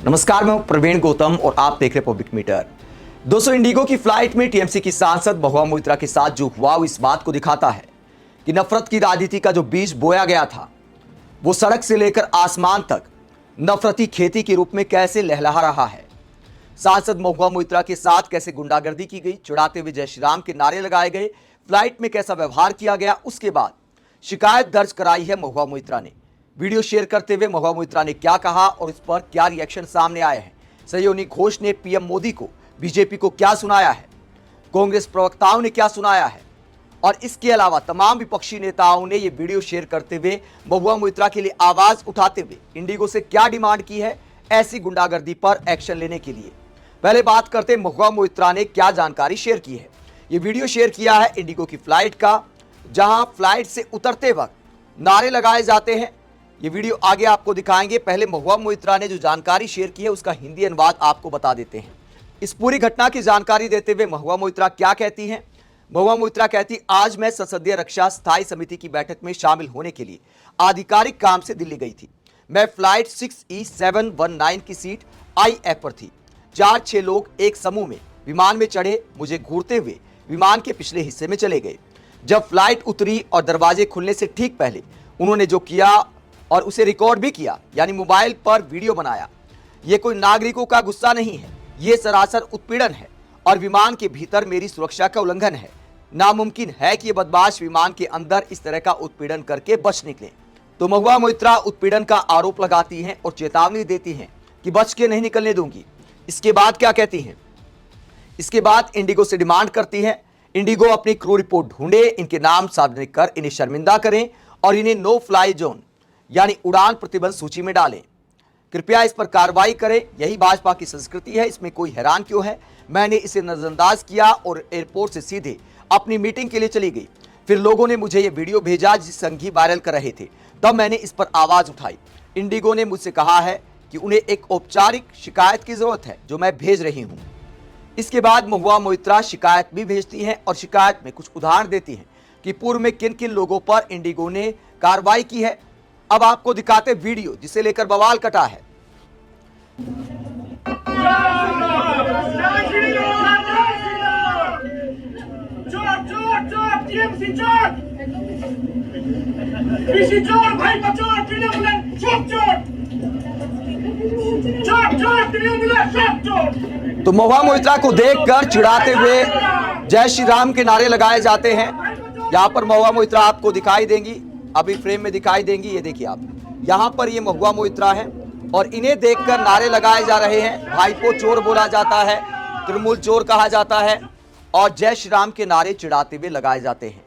नमस्कार, मैं हूं प्रवीण गौतम और आप देख रहे पब्लिक मीटर। दोस्तों, इंडिगो की फ्लाइट में टीएमसी की सांसद महुआ मोइत्रा के साथ जो हुआ वो इस बात को दिखाता है कि नफरत की राजनीति का जो बीज बोया गया था वो सड़क से लेकर आसमान तक नफरती खेती के रूप में कैसे लहलहा रहा है। सांसद महुआ मोइत्रा के साथ कैसे गुंडागर्दी की गई, चिढ़ाते हुए जय श्री राम के नारे लगाए गए, फ्लाइट में कैसा व्यवहार किया गया, उसके बाद शिकायत दर्ज कराई है महुआ मोइत्रा ने। वीडियो शेयर करते हुए महुआ मोइत्रा ने क्या कहा और इस पर क्या रिएक्शन सामने आए हैं। सहयोगी घोष ने पीएम मोदी को, बीजेपी को क्या सुनाया है, कांग्रेस प्रवक्ताओं ने क्या सुनाया है और इसके अलावा तमाम विपक्षी नेताओं ने यह वीडियो शेयर करते हुए महुआ मोइत्रा के लिए आवाज उठाते हुए इंडिगो से क्या डिमांड की है ऐसी गुंडागर्दी पर एक्शन लेने के लिए। पहले बात करते महुआ मोइत्रा ने क्या जानकारी शेयर की है। यह वीडियो शेयर किया है इंडिगो की फ्लाइट का, जहां फ्लाइट से उतरते वक्त नारे लगाए जाते हैं। ये वीडियो आगे आपको दिखाएंगे। पहले महुआ मोइत्रा ने जो जानकारी शेयर की है उसका हिंदी अनुवाद आपको बता देते हैं। इस पूरी घटना की जानकारी देते हुए महुआ मोइत्रा क्या कहती हैं। महुआ मोइत्रा कहती, आज मैं संसदीय रक्षा स्थायी समिति की बैठक में शामिल होने के लिए आधिकारिक काम से दिल्ली गई थी। मैं फ्लाइट 6E719 की सीट IF पर थी। 4-6 लोग एक समूह में विमान में चढ़े, मुझे घूरते हुए विमान के पिछले हिस्से में चले गए। जब फ्लाइट उतरी और दरवाजे खुलने से ठीक पहले उन्होंने जो किया और उसे रिकॉर्ड भी किया, यानी मोबाइल पर वीडियो बनाया, यह कोई नागरिकों का गुस्सा नहीं है, यह सरासर उत्पीड़न है और विमान के भीतर मेरी सुरक्षा का उल्लंघन है। नामुमकिन है कि ये बदमाश विमान के अंदर इस तरह का उत्पीड़न करके बच निकले। तो महुआ मोइत्रा उत्पीड़न का आरोप लगाती हैं और चेतावनी देती हैं कि बच के नहीं निकलने दूंगी। इसके बाद क्या कहती हैं? इसके बाद इंडिगो से डिमांड करती है, इंडिगो अपनी क्रू रिपोर्ट ढूंढे, इनके नाम सार्वजनिक कर इन्हें शर्मिंदा करें और इन्हें नो फ्लाई जोन यानी उड़ान प्रतिबंध सूची में डालें। कृपया इस पर कार्रवाई करें। यही भाजपा की संस्कृति है, इसमें कोई हैरान क्यों है। मैंने इसे नजरअंदाज किया और एयरपोर्ट से सीधे अपनी मीटिंग के लिए चली गई। फिर लोगों ने मुझे ये वीडियो भेजा जिसे संघी वायरल कर रहे थे, तब मैंने इस पर आवाज उठाई। इंडिगो ने मुझसे कहा है कि उन्हें एक औपचारिक शिकायत की जरूरत है जो मैं भेज रही हूं। इसके बाद महुआ मोइत्रा शिकायत भी भेजती हैं और शिकायत में कुछ उदाहरण देती हैं कि पूर्व में किन किन लोगों पर इंडिगो ने कार्रवाई की है। अब आपको दिखाते वीडियो जिसे लेकर बवाल कटा है। तो महुआ मोइत्रा को देखकर चिढ़ाते हुए जय श्री राम के नारे लगाए जाते हैं। यहां पर महुआ मोइत्रा आपको दिखाई देंगी, अभी फ्रेम में दिखाई देंगी। ये देखिए आप, यहाँ पर ये महुआ मोइत्रा है और इन्हें देखकर नारे लगाए जा रहे हैं। भाईपो चोर बोला जाता है, तृणमूल चोर कहा जाता है और जय श्री राम के नारे चिढ़ाते हुए लगाए जाते हैं।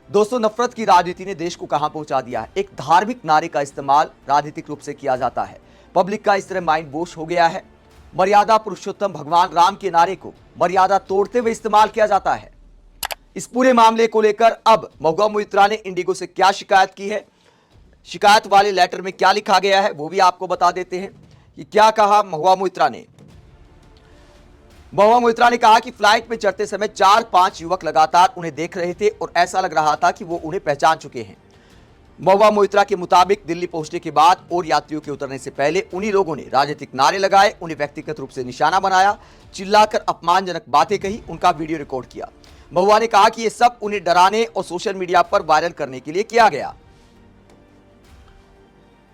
दोस्तों, नफरत की राजनीति ने देश को कहां पहुंचा दिया है। एक धार्मिक नारे का इस्तेमाल राजनीतिक रूप से किया जाता है। पब्लिक का इस तरह माइंड वॉश हो गया है। मर्यादा पुरुषोत्तम भगवान राम के नारे को मर्यादा तोड़ते हुए इस्तेमाल किया जाता है। इस पूरे मामले को लेकर अब महुआ मोइत्रा ने इंडिगो से क्या शिकायत की है, शिकायत वाले लेटर में क्या लिखा गया है वो भी आपको बता देते हैं कि क्या कहा महुआ मोइत्रा ने। महुआ मोइत्रा ने कहा कि फ्लाइट में चढ़ते समय 4-5 युवक लगातार उन्हें देख रहे थे और ऐसा लग रहा था कि वो उन्हें पहचान चुके हैं। महुआ मोइत्रा के मुताबिक दिल्ली पहुंचने के बाद और यात्रियों के उतरने से पहले उन्हीं लोगों ने राजनीतिक नारे लगाए, उन्हें व्यक्तिगत रूप से निशाना बनाया, चिल्लाकर अपमानजनक बातें कही, उनका वीडियो रिकॉर्ड किया। महुआ ने कहा कि यह सब उन्हें डराने और सोशल मीडिया पर वायरल करने के लिए किया गया।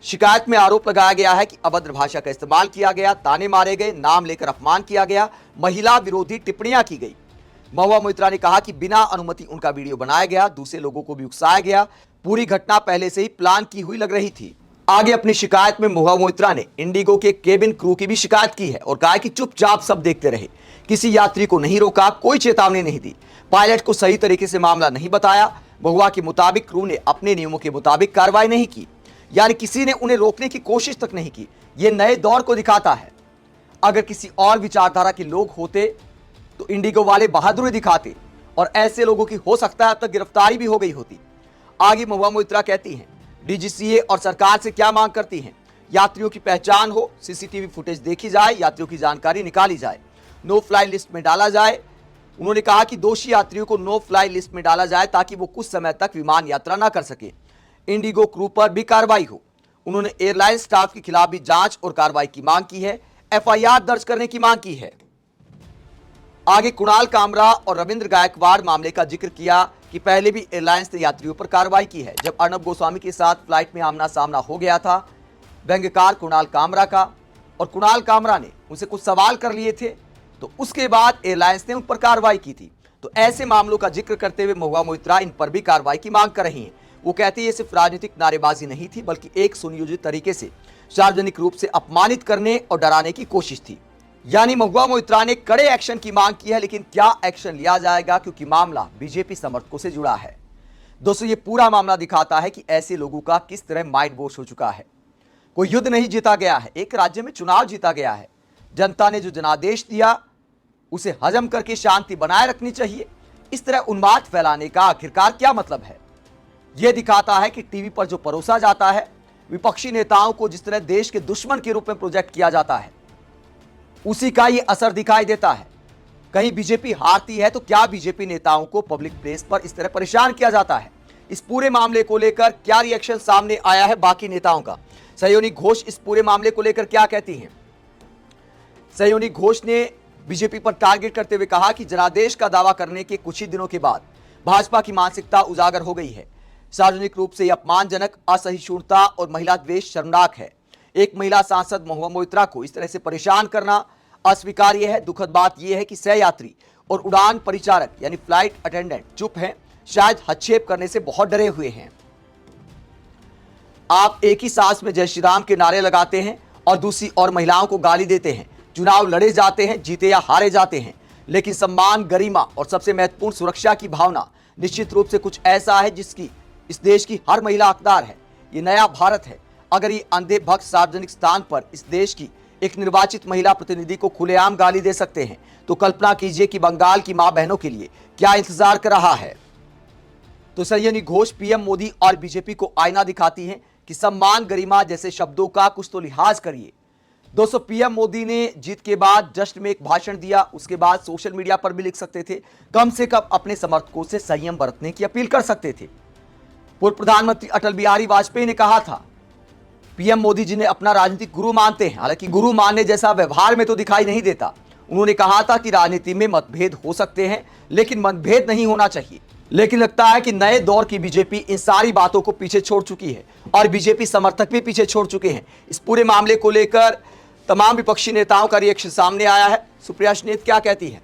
शिकायत में आरोप लगाया गया है कि अभद्र भाषा का इस्तेमाल किया गया, ताने मारे गए, नाम लेकर अपमान किया गया, महिला विरोधी टिप्पणियां की गई। महुआ मोइत्रा ने कहा कि बिना अनुमति उनका वीडियो बनाया गया, दूसरे लोगों को भी उकसाया गया। पूरी घटना पहले से ही प्लान की हुई लग रही थी। आगे अपनी शिकायत में महुआ मोइत्रा ने इंडिगो के केबिन क्रू की भी शिकायत की है और कहा कि चुपचाप सब देखते रहे, किसी यात्री को नहीं रोका, कोई चेतावनी नहीं दी, पायलट को सही तरीके से मामला नहीं बताया। महुआ के मुताबिक क्रू ने अपने नियमों के मुताबिक कार्रवाई नहीं की, यानी किसी ने उन्हें रोकने की कोशिश तक नहीं की। यह नए दौर को दिखाता है। अगर किसी और विचारधारा के लोग होते तो इंडिगो वाले बहादुरी दिखाते और ऐसे लोगों की हो सकता है अब तक गिरफ्तारी भी हो गई होती। आगे महुआ मोइत्रा कहती हैं, डीजीसीए और सरकार से क्या मांग करती हैं? यात्रियों की पहचान हो, सीसीटीवी फुटेज देखी जाए, यात्रियों की जानकारी निकाली जाए, नो फ्लाई लिस्ट में डाला जाए। उन्होंने कहा कि दोषी यात्रियों को नो फ्लाई लिस्ट में डाला जाए ताकि वो कुछ समय तक विमान यात्रा ना कर सके। इंडिगो क्रू पर भी कार्रवाई हो। उन्होंने एयरलाइन स्टाफ के खिलाफ भी जांच और कार्रवाई की मांग की है। एफआईआर दर्ज करने की मांग की है। आगे कुणाल कामरा और रविंद्र गायकवाड़ मामले का जिक्र किया कि पहले भी एयरलाइंस ने यात्रियों पर कार्रवाई की है। जब अर्नब गोस्वामी के साथ फ्लाइट में आमना सामना हो गया था व्यंग्यकार कुणाल कामरा का, और कुणाल कामरा ने उनसे कुछ सवाल कर लिए थे, तो उसके बाद एयरलाइंस ने उन पर कार्रवाई की थी। तो ऐसे मामलों का जिक्र करते हुए महुआ मोइत्रा इन पर भी कार्रवाई की मांग कर रही हैं। वो कहती है ये सिर्फ राजनीतिक नारेबाजी नहीं थी, बल्कि एक सुनियोजित तरीके से सार्वजनिक रूप से अपमानित करने और डराने की कोशिश थी। यानी महुआ मोइत्रा ने कड़े एक्शन की मांग की है, लेकिन क्या एक्शन लिया जाएगा, क्योंकि मामला बीजेपी समर्थकों से जुड़ा है। दोस्तों, ये पूरा मामला दिखाता है कि ऐसे लोगों का किस तरह माइंड वॉश हो चुका है। कोई युद्ध नहीं जीता गया है, एक राज्य में चुनाव जीता गया है। जनता ने जो जनादेश दिया उसे हजम करके शांति बनाए रखनी चाहिए। इस तरह उन्माद फैलाने का आखिरकार क्या मतलब है? यह दिखाता है कि टीवी पर जो परोसा जाता है, विपक्षी नेताओं को जिस तरह देश के दुश्मन के रूप में प्रोजेक्ट किया जाता है, उसी का ये असर दिखाई देता है। कहीं बीजेपी हारती है तो क्या बीजेपी नेताओं को पब्लिक प्लेस पर इस तरह परेशान किया जाता है? इस पूरे मामले को लेकर क्या रिएक्शन सामने आया है बाकी नेताओं का? सयोनी घोष इस पूरे मामले को लेकर क्या कहती हैं? सयोनी घोष ने बीजेपी पर टारगेट करते हुए कहा कि जनादेश का दावा करने के कुछ ही दिनों के बाद भाजपा की मानसिकता उजागर हो गई है। सार्वजनिक रूप से अपमानजनक, असहिष्णुता और महिला द्वेष शर्मनाक है। एक महिला सांसद महुआ मोइत्रा को इस तरह से परेशान करना अस्वीकार्य है। दुखद बात यह है कि सहयात्री और उड़ान परिचारक यानी फ्लाइट अटेंडेंट चुप हैं, शायद हस्तक्षेप करने से बहुत डरे हुए हैं। आप एक ही सांस में जय श्री राम के नारे लगाते हैं और दूसरी ओर महिलाओं को गाली देते हैं। चुनाव लड़े जाते हैं, जीते या हारे जाते हैं, लेकिन सम्मान, गरिमा और सबसे महत्वपूर्ण सुरक्षा की भावना निश्चित रूप से कुछ ऐसा है जिसकी इस देश की हर महिला हकदार है। ये नया भारत है। अगर ये अंधे भक्त सार्वजनिक स्थान पर इस देश की एक निर्वाचित महिला प्रतिनिधि को खुलेआम गाली दे सकते हैं, तो कल्पना कीजिए कि बंगाल की मां बहनों के लिए क्या इंतजार कर रहा है। तो सयोनी घोष पीएम मोदी और बीजेपी को आईना दिखाती हैं कि सम्मान, गरिमा जैसे शब्दों का कुछ तो लिहाज करिए। दोस्तों, पीएम मोदी ने जीत के बाद जश्न में एक भाषण दिया, उसके बाद सोशल मीडिया पर भी लिख सकते थे, कम से कम अपने समर्थकों से संयम बरतने की अपील कर सकते थे। पूर्व प्रधानमंत्री अटल बिहारी वाजपेयी ने कहा था, पीएम मोदी जी ने अपना राजनीतिक गुरु मानते हैं, हालांकि गुरु मानने जैसा व्यवहार में तो दिखाई नहीं देता। उन्होंने कहा था कि राजनीति में मतभेद हो सकते हैं, लेकिन मतभेद नहीं होना चाहिए। लेकिन लगता है कि नए दौर की बीजेपी इन सारी बातों को पीछे छोड़ चुकी है और बीजेपी समर्थक भी पीछे छोड़ चुके हैं। इस पूरे मामले को लेकर तमाम विपक्षी नेताओं का रिएक्शन सामने आया है। सुप्रिया श्नेत क्या कहती है?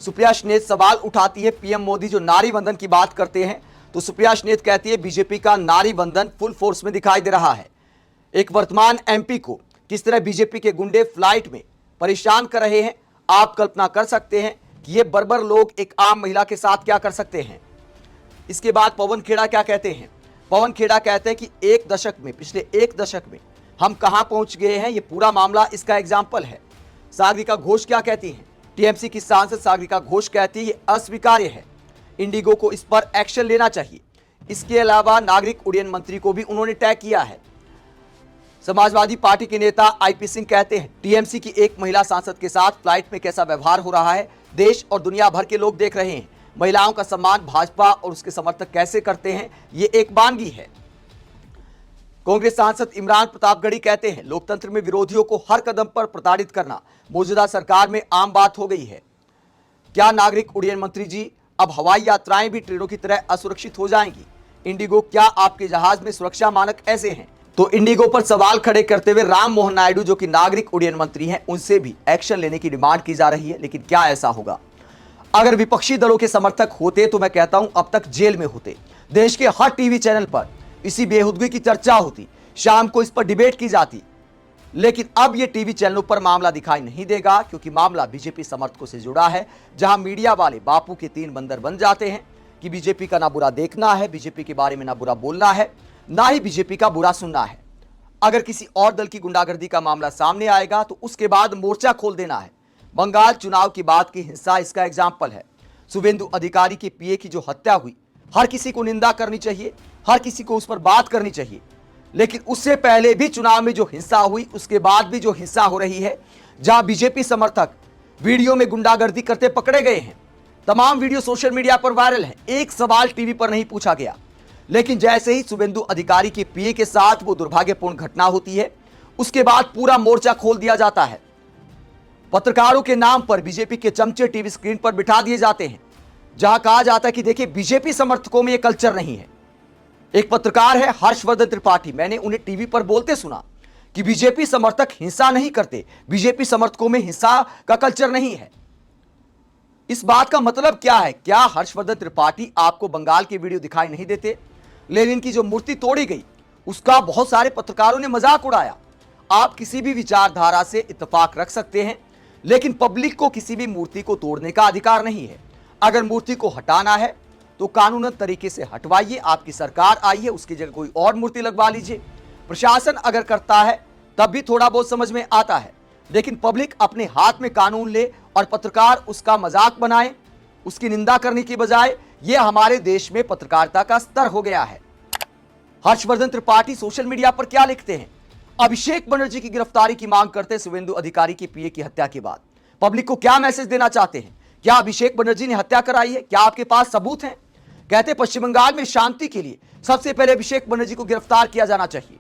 सुप्रिया श्नेत सवाल उठाती है, पीएम मोदी जो नारी वंदन की बात करते हैं, तो सुप्रिया श्नेत कहती है बीजेपी का नारी वंदन फुल फोर्स में दिखाई दे रहा है। एक वर्तमान एमपी को किस तरह बीजेपी के गुंडे फ्लाइट में परेशान कर रहे हैं, आप कल्पना कर सकते हैं कि ये बर्बर लोग एक आम महिला के साथ क्या कर सकते हैं। इसके बाद पवन खेड़ा क्या कहते हैं? पवन खेड़ा कहते हैं कि पिछले एक दशक में हम कहां पहुंच गए हैं, ये पूरा मामला इसका एग्जाम्पल है। सागरिका घोष क्या कहती हैं? टीएमसी की सांसद सागरिका घोष कहती है ये अस्वीकार्य है, इंडिगो को इस पर एक्शन लेना चाहिए। इसके अलावा नागरिक उड्डयन मंत्री को भी उन्होंने टैग किया है। समाजवादी पार्टी के नेता आईपी सिंह कहते हैं टीएमसी की एक महिला सांसद के साथ फ्लाइट में कैसा व्यवहार हो रहा है, देश और दुनिया भर के लोग देख रहे हैं। महिलाओं का सम्मान भाजपा और उसके समर्थक कैसे करते हैं, ये एक वानगी है। कांग्रेस सांसद इमरान प्रतापगढ़ी कहते हैं लोकतंत्र में विरोधियों को हर कदम पर प्रताड़ित करना मौजूदा सरकार में आम बात हो गई है। क्या नागरिक उड्डयन मंत्री जी, अब हवाई यात्राएं भी ट्रेनों की तरह असुरक्षित हो जाएंगी? इंडिगो, क्या आपके जहाज में सुरक्षा मानक ऐसे हैं? तो इंडिगो पर सवाल खड़े करते हुए राम मोहन नायडू जो कि नागरिक उड्डयन मंत्री हैं, उनसे भी एक्शन लेने की डिमांड की जा रही है। लेकिन क्या ऐसा होगा? अगर विपक्षी दलों के समर्थक होते तो मैं कहता हूं अब तक जेल में होते। देश के हर टीवी चैनल पर इसी बेहुदगी की चर्चा होती, शाम को इस पर डिबेट की जाती। लेकिन अब यह टीवी चैनलों पर मामला दिखाई नहीं देगा, क्योंकि मामला बीजेपी समर्थकों से जुड़ा है, जहां मीडिया वाले बापू के 3 बंदर बन जाते हैं कि बीजेपी का ना बुरा देखना है, बीजेपी के बारे में ना बुरा बोलना है, ना ही बीजेपी का बुरा सुनना है। अगर किसी और दल की गुंडागर्दी का मामला सामने आएगा तो उसके बाद मोर्चा खोल देना है। बंगाल चुनाव की बात की हिंसा इसका एग्जाम्पल है। शुभेंदु अधिकारी के पीए की जो हत्या हुई, हर किसी को निंदा करनी चाहिए, हर किसी को उस पर बात करनी चाहिए। लेकिन उससे पहले भी चुनाव में जो हिंसा हुई, उसके बाद भी जो हिंसा हो रही है, जहां बीजेपी समर्थक वीडियो में गुंडागर्दी करते पकड़े गए हैं, तमाम वीडियो सोशल मीडिया पर वायरल है। एक सवाल टीवी पर नहीं पूछा गया। लेकिन जैसे ही शुभेंदु अधिकारी के पीए के साथ वो दुर्भाग्यपूर्ण घटना होती है, उसके बाद पूरा मोर्चा खोल दिया जाता है। पत्रकारों के नाम पर बीजेपी के चमचे टीवी स्क्रीन पर बिठा दिए जाते हैं, जहां कहा जाता है कि देखिए बीजेपी समर्थकों में यह कल्चर नहीं है। एक पत्रकार है हर्षवर्धन त्रिपाठी, मैंने उन्हें टीवी पर बोलते सुना कि बीजेपी समर्थक हिंसा नहीं करते, बीजेपी समर्थकों में हिंसा का कल्चर नहीं है। इस बात का मतलब क्या है? क्या हर्षवर्धन त्रिपाठी आपको बंगाल की वीडियो दिखाई नहीं देते? लेनिन की जो मूर्ति तोड़ी गई उसका बहुत सारे पत्रकारों ने मजाक उड़ाया। आप किसी भी विचारधारा से इत्तेफाक रख सकते हैं, लेकिन पब्लिक को किसी भी मूर्ति को तोड़ने का अधिकार नहीं है। अगर मूर्ति को हटाना है तो कानूनन तरीके से हटवाइए, आपकी सरकार आई है, उसकी जगह कोई और मूर्ति लगवा लीजिए। प्रशासन अगर करता है तब भी थोड़ा बहुत समझ में आता है, लेकिन पब्लिक अपने हाथ में कानून ले और पत्रकार उसका मजाक बनाए, उसकी निंदा करने की बजाय, यह हमारे देश में पत्रकारिता का स्तर हो गया है। हर्षवर्धन त्रिपाठी सोशल मीडिया पर क्या लिखते हैं? अभिषेक बनर्जी की गिरफ्तारी की मांग करते शुभेंदु अधिकारी की पीए की हत्या के बाद पब्लिक को क्या मैसेज देना चाहते हैं? क्या अभिषेक बनर्जी ने हत्या कराई है? क्या आपके पास सबूत हैं? कहते पश्चिम बंगाल में शांति के लिए सबसे पहले अभिषेक बनर्जी को गिरफ्तार किया जाना चाहिए।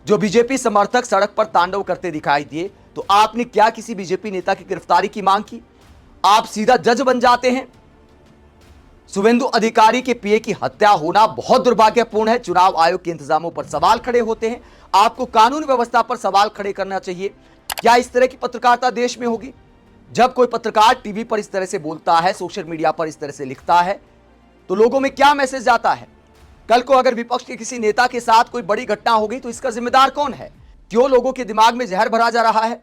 जो बीजेपी समर्थक सड़क पर तांडव करते दिखाई दिए, तो आपने क्या किसी बीजेपी नेता की गिरफ्तारी की मांग की? आप सीधा जज बन जाते हैं। शुभेंदु अधिकारी के पीए की हत्या होना बहुत दुर्भाग्यपूर्ण है। चुनाव आयोग के इंतजामों पर सवाल खड़े होते हैं। आपको कानून व्यवस्था पर सवाल खड़े करना चाहिए। क्या इस तरह की पत्रकारिता देश में होगी? जब कोई पत्रकार टीवी पर इस तरह से बोलता है, सोशल मीडिया पर इस तरह से लिखता है, तो लोगों में क्या मैसेज जाता है? कल को अगर विपक्ष के किसी नेता के साथ कोई बड़ी घटना हो गई तो इसका जिम्मेदार कौन है? क्यों लोगों के दिमाग में जहर भरा जा रहा है?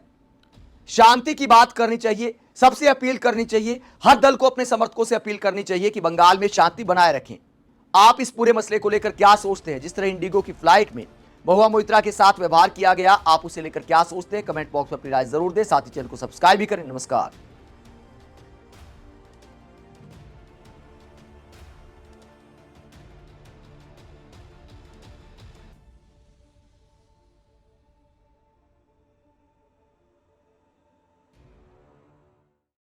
शांति की बात करनी चाहिए, सबसे अपील करनी चाहिए, हर दल को अपने समर्थकों से अपील करनी चाहिए कि बंगाल में शांति बनाए रखें। आप इस पूरे मसले को लेकर क्या सोचते हैं? जिस तरह इंडिगो की फ्लाइट में महुआ मोइत्रा के साथ व्यवहार किया गया, आप उसे लेकर क्या सोचते हैं? कमेंट बॉक्स में अपनी राय जरूर दें। साथ ही चैनल को सब्सक्राइब भी करें। नमस्कार।